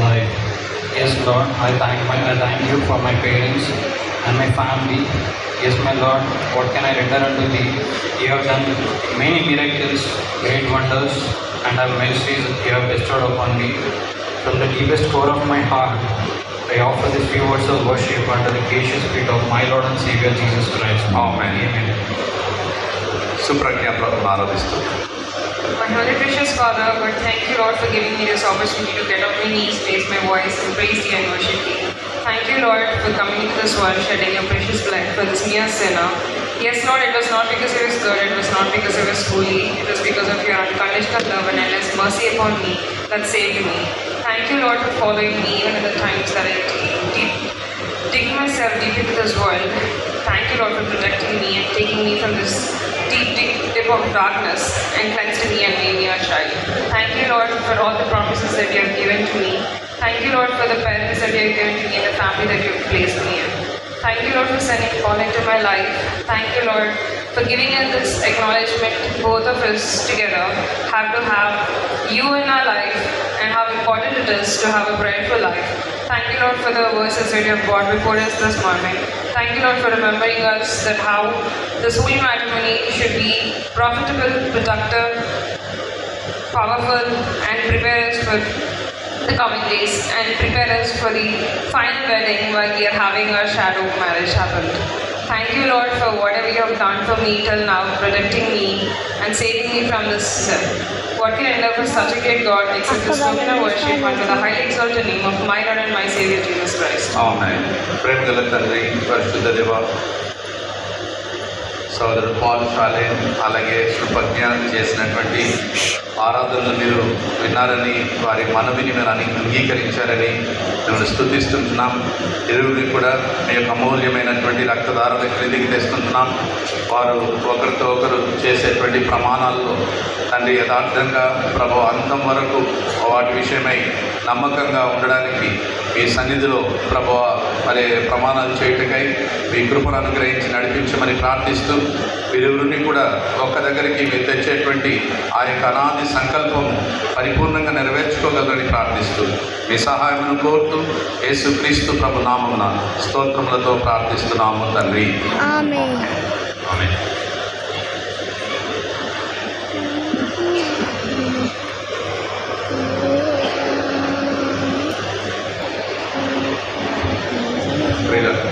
life. Yes, Lord, I thank you for my parents and my family. Yes, my Lord, what can I render unto thee? You have done many miracles, great wonders, and have mercies you have bestowed upon me. From the deepest core of my heart, I offer these few words of worship under the gracious feet of my Lord and Savior Jesus Christ. Amen. Amen. సుప్రజ్ఞ ప్రభుని ఆరాధిస్తూ. My Holy Precious Father, God, thank you, Lord, for giving me this opportunity to get on my knees, raise my voice, and praise thee and worship thee. Thank you, Lord, for coming into this world, shedding your precious blood for this mere sinner. Yes, Lord, it was not because I was good, it was not because I was holy, it was because of your unconditional love and endless mercy upon me that saved me. Thank you, Lord, for following me even in the times that I digging myself deep into this world. Thank you, Lord, for protecting me and taking me from this deep dip of darkness and cleansing me and made me a child. Thank you, Lord, for all the promises that you have given to me. Thank you, Lord, for the parents that you have given to me and the family that you have placed me in. Thank you, Lord, for sending Paul into my life. Thank you, Lord, for giving us this acknowledgement. Both of us together have to have you in our life and how important it is to have a prayerful life. Thank you, Lord, for the verses that you have brought before us this morning. Thank you, Lord, for remembering us that how this holy matrimony should be profitable, productive, powerful, and prepare us for the coming days and prepare us for the final wedding while we are having our shadow marriage happen. Thank you, Lord, for whatever you have done for me till now, protecting me and saving me from this sin. What can I love for such a great God except to spoken our worship unto the highly exalted name of my Lord and my Savior Jesus Christ. ఆమేన్. ప్రేమ గల తండ్రి, పరిశుద్ధ దేవ, సోదరుడు Paul షాలేన్ అలాగే సుప్రజ్ఞ చేసినటువంటి ఆరాధనలు మీరు విన్నారని, వారి మనవిని మీరు అంగీకరించారని మేము స్తుతిస్తున్నాం. ఇరువురిని కూడా మీ యొక్క అమూల్యమైనటువంటి రక్తధారణ క్రిందికి తెస్తుంటున్నాం. వారు ఒకరితో ఒకరు చేసేటువంటి ప్రమాణాల్లో తండ్రి యథార్థంగా ప్రభు అంతం వరకు వాటి విషయమై నమ్మకంగా ఉండడానికి మీ సన్నిధిలో ప్రభు మరి ప్రమాణాలు చేయుటకై మీ కృపను అనుగ్రహించి నడిపించమని ప్రార్థిస్తూ, వీరిరువురిని కూడా ఒక్క దగ్గరికి మీరు తెచ్చేటువంటి ఆ యొక్క అనాది సంకల్పం పరిపూర్ణంగా నెరవేర్చుకోగలరని ప్రార్థిస్తూ మీ సహాయమును కోరుతూ యేసుక్రీస్తు ప్రభు నామమున స్తోత్రములతో ప్రార్థిస్తున్నాము తండ్రి. ఆమేన్. ఆమేన్.